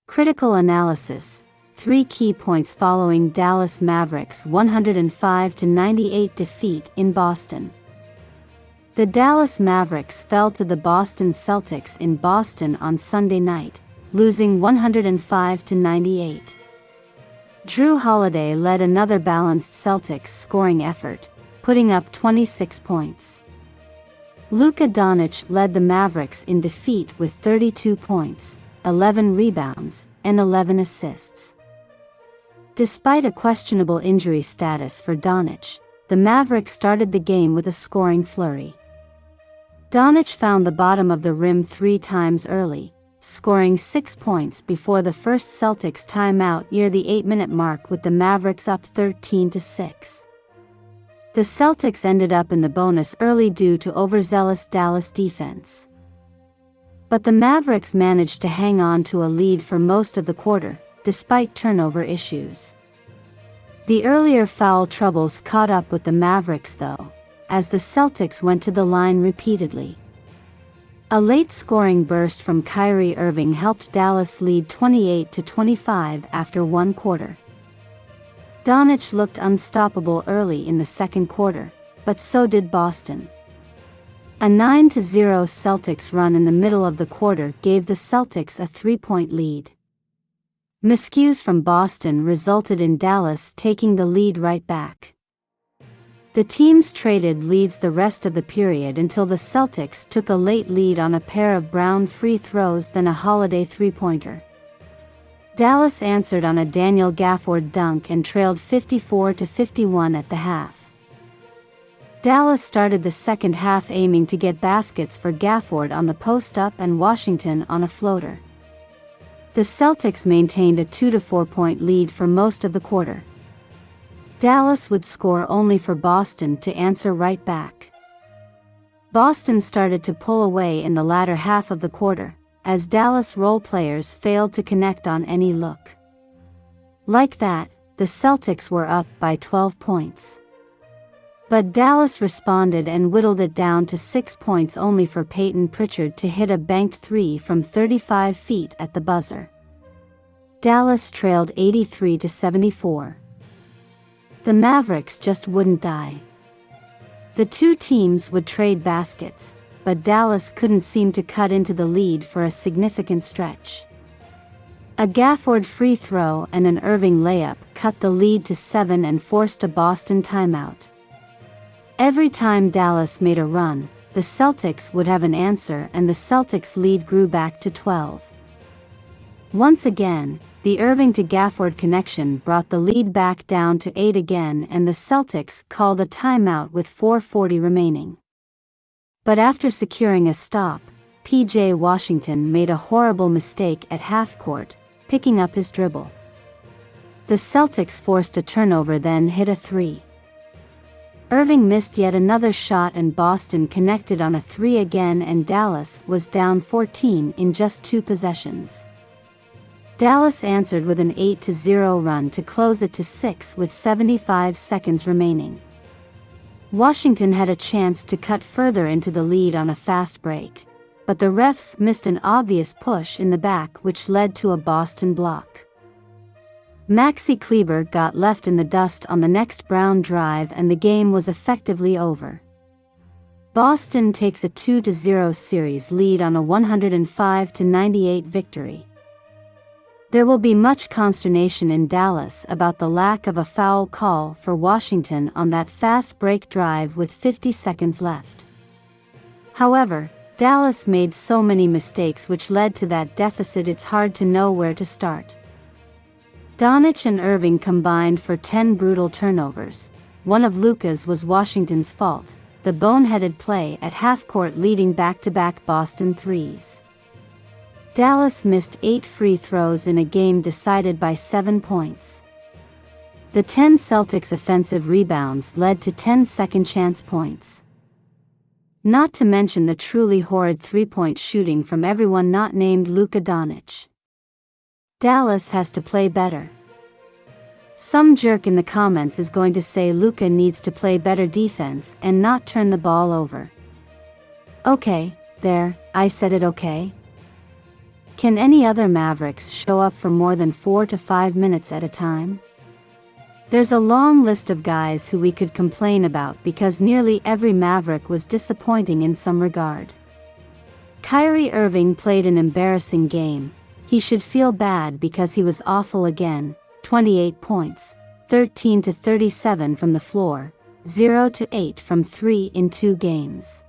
Critical analysis. 3 key points following Dallas Mavericks' 105-98 defeat in Boston. The Dallas Mavericks fell to the Boston Celtics in Boston on Sunday night, losing 105-98. Jrue Holiday led another balanced Celtics scoring effort, putting up 26 points. Luka Doncic led the Mavericks in defeat with 32 points, 11 rebounds, and 11 assists. Despite a questionable injury status for Doncic, the Mavericks started the game with a scoring flurry. Doncic found the bottom of the rim 3 times early, scoring 6 points before the first Celtics timeout near the 8-minute mark with the Mavericks up 13-6. The Celtics ended up in the bonus early due to overzealous Dallas defense. But the Mavericks managed to hang on to a lead for most of the quarter, despite turnover issues. The earlier foul troubles caught up with the Mavericks though, as the Celtics went to the line repeatedly. A late scoring burst from Kyrie Irving helped Dallas lead 28-25 after 1 quarter. Doncic looked unstoppable early in the second quarter, but so did Boston. A 9-0 Celtics run in the middle of the quarter gave the Celtics a 3-point lead. Miscues from Boston resulted in Dallas taking the lead right back. The teams traded leads the rest of the period until the Celtics took a late lead on a pair of Brown free throws then a Holiday 3-pointer. Dallas answered on a Daniel Gafford dunk and trailed 54-51 at the half. Dallas started the second half aiming to get baskets for Gafford on the post-up and Washington on a floater. The Celtics maintained a 2-4 point lead for most of the quarter. Dallas would score only for Boston to answer right back. Boston started to pull away in the latter half of the quarter, as Dallas role players failed to connect on any look. Like that, the Celtics were up by 12 points. But Dallas responded and whittled it down to 6 points only for Peyton Pritchard to hit a banked 3 from 35 feet at the buzzer. Dallas trailed 83-74. The Mavericks just wouldn't die. The two teams would trade baskets, but Dallas couldn't seem to cut into the lead for a significant stretch. A Gafford free throw and an Irving layup cut the lead to 7 and forced a Boston timeout. Every time Dallas made a run, the Celtics would have an answer and the Celtics' lead grew back to 12. Once again, the Irving to Gafford connection brought the lead back down to 8 again and the Celtics called a timeout with 4:40 remaining. But after securing a stop, P.J. Washington made a horrible mistake at half-court, picking up his dribble. The Celtics forced a turnover then hit a 3. Irving missed yet another shot and Boston connected on a 3 again and Dallas was down 14 in just 2 possessions. Dallas answered with an 8-0 run to close it to 6 with 75 seconds remaining. Washington had a chance to cut further into the lead on a fast break, but the refs missed an obvious push in the back which led to a Boston block. Maxi Kleber got left in the dust on the next Brown drive and the game was effectively over. Boston takes a 2-0 series lead on a 105-98 victory. There will be much consternation in Dallas about the lack of a foul call for Washington on that fast break drive with 50 seconds left. However, Dallas made so many mistakes which led to that deficit it's hard to know where to start. Doncic and Irving combined for 10 brutal turnovers. One of Luka's was Washington's fault, the boneheaded play at half-court leading back-to-back Boston threes. Dallas missed 8 free throws in a game decided by 7 points. The 10 Celtics offensive rebounds led to 10 second-chance points. Not to mention the truly horrid 3-point shooting from everyone not named Luka Doncic. Dallas has to play better. Some jerk in the comments is going to say Luka needs to play better defense and not turn the ball over. Okay, there, I said it okay? Can any other Mavericks show up for more than 4 to 5 minutes at a time? There's a long list of guys who we could complain about because nearly every Maverick was disappointing in some regard. Kyrie Irving played an embarrassing game. He should feel bad because he was awful again. 28 points, 13 to 37 from the floor, 0 to 8 from 3 in 2 games.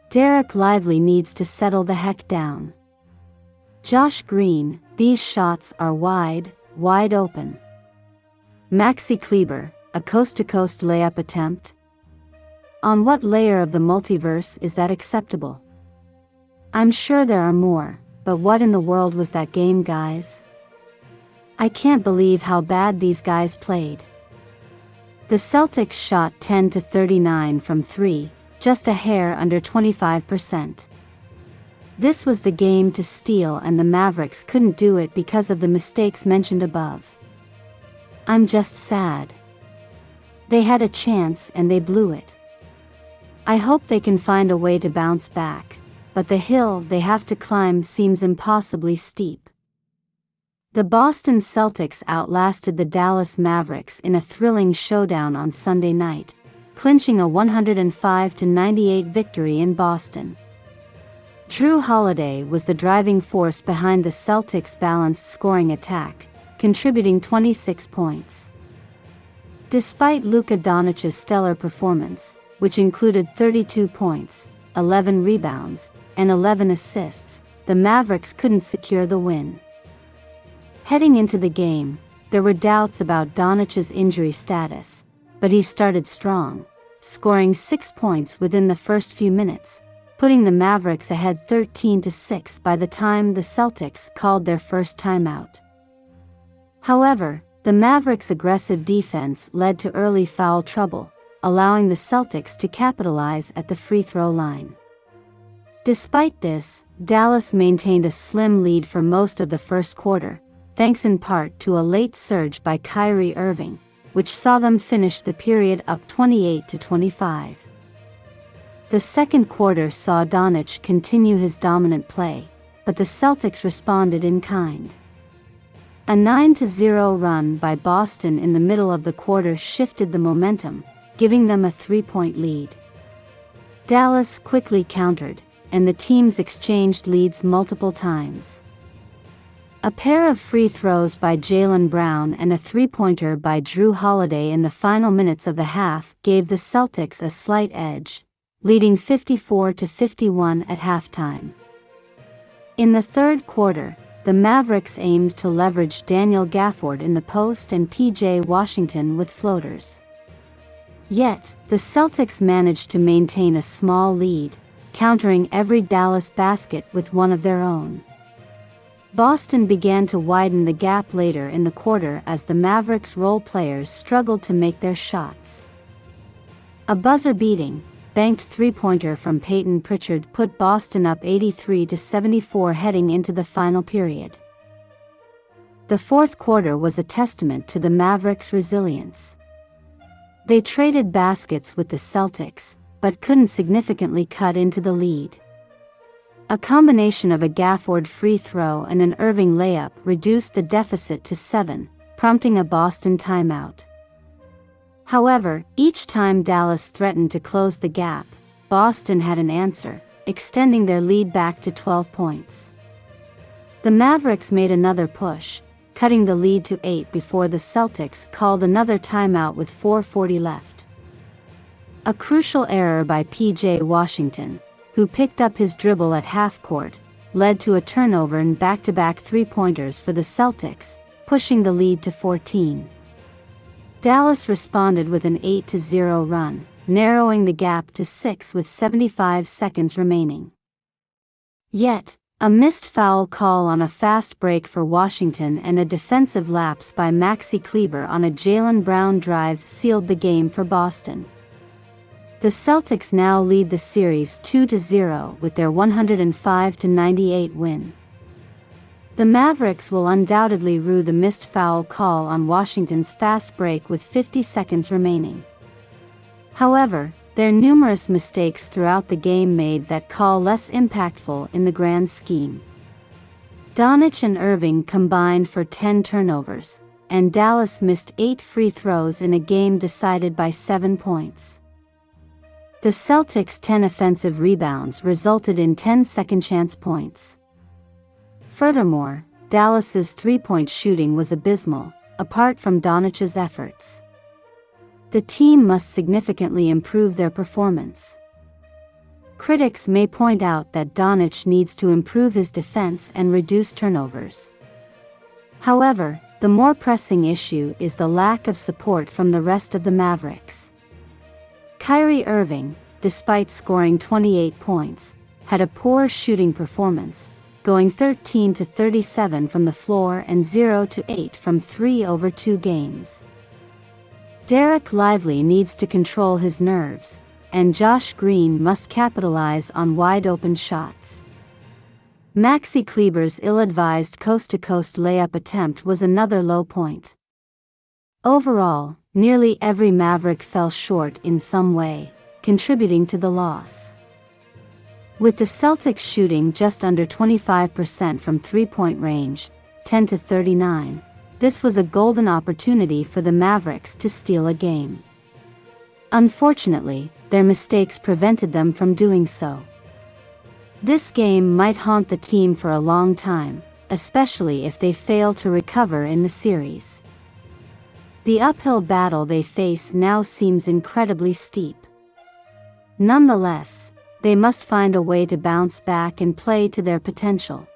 Derek Lively needs to settle the heck down. Josh Green, these shots are wide open. Maxi Kleber, a coast-to-coast layup attempt? On what layer of the multiverse is that acceptable? I'm sure there are more, but what in the world was that game, guys? I can't believe how bad these guys played. The Celtics shot 10 to 39 from 3, just a hair under 25%. This was the game to steal, and the Mavericks couldn't do it because of the mistakes mentioned above. I'm just sad. They had a chance and they blew it. I hope they can find a way to bounce back, but the hill they have to climb seems impossibly steep. The Boston Celtics outlasted the Dallas Mavericks in a thrilling showdown on Sunday night, clinching a 105-98 victory in Boston. Jrue Holiday was the driving force behind the Celtics' balanced scoring attack, contributing 26 points. Despite Luka Doncic's stellar performance, which included 32 points, 11 rebounds, and 11 assists, the Mavericks couldn't secure the win. Heading into the game, there were doubts about Doncic's injury status, but he started strong, scoring 6 points within the first few minutes, putting the Mavericks ahead 13-6 by the time the Celtics called their first timeout. However, the Mavericks' aggressive defense led to early foul trouble, allowing the Celtics to capitalize at the free throw line. Despite this, Dallas maintained a slim lead for most of the first quarter, thanks in part to a late surge by Kyrie Irving, which saw them finish the period up 28-25. The second quarter saw Doncic continue his dominant play, but the Celtics responded in kind. A 9-0 run by Boston in the middle of the quarter shifted the momentum, giving them a 3-point lead. Dallas quickly countered, and the teams exchanged leads multiple times. A pair of free throws by Jaylen Brown and a three-pointer by Jrue Holiday in the final minutes of the half gave the Celtics a slight edge, leading 54-51 at halftime. In the third quarter, the Mavericks aimed to leverage Daniel Gafford in the post and P.J. Washington with floaters. Yet, the Celtics managed to maintain a small lead, countering every Dallas basket with one of their own. Boston began to widen the gap later in the quarter as the Mavericks' role players struggled to make their shots. A buzzer-beating, banked three-pointer from Peyton Pritchard put Boston up 83-74 heading into the final period. The fourth quarter was a testament to the Mavericks' resilience. They traded baskets with the Celtics, but couldn't significantly cut into the lead. A combination of a Gafford free throw and an Irving layup reduced the deficit to 7, prompting a Boston timeout. However, each time Dallas threatened to close the gap, Boston had an answer, extending their lead back to 12 points. The Mavericks made another push, cutting the lead to 8 before the Celtics called another timeout with 4:40 left. A crucial error by P.J. Washington, who picked up his dribble at half-court, led to a turnover and back-to-back three-pointers for the Celtics, pushing the lead to 14. Dallas responded with an 8-0 run, narrowing the gap to 6 with 75 seconds remaining. Yet, a missed foul call on a fast break for Washington and a defensive lapse by Maxi Kleber on a Jaylen Brown drive sealed the game for Boston. The Celtics now lead the series 2-0 with their 105-98 win. The Mavericks will undoubtedly rue the missed foul call on Washington's fast break with 50 seconds remaining. However, their numerous mistakes throughout the game made that call less impactful in the grand scheme. Doncic and Irving combined for 10 turnovers, and Dallas missed 8 free throws in a game decided by 7 points. The Celtics' 10 offensive rebounds resulted in 10 second-chance points. Furthermore, Dallas's three-point shooting was abysmal, apart from Doncic's efforts. The team must significantly improve their performance. Critics may point out that Doncic needs to improve his defense and reduce turnovers. However, the more pressing issue is the lack of support from the rest of the Mavericks. Kyrie Irving, despite scoring 28 points, had a poor shooting performance, going 13-37 from the floor and 0-8 from 3 over 2 games. Derek Lively needs to control his nerves, and Josh Green must capitalize on wide-open shots. Maxi Kleber's ill-advised coast-to-coast layup attempt was another low point. Overall, nearly every Maverick fell short in some way, contributing to the loss. With the Celtics shooting just under 25% from three-point range, 10-39, this was a golden opportunity for the Mavericks to steal a game. Unfortunately, their mistakes prevented them from doing so. This game might haunt the team for a long time, especially if they fail to recover in the series. The uphill battle they face now seems incredibly steep. Nonetheless, they must find a way to bounce back and play to their potential.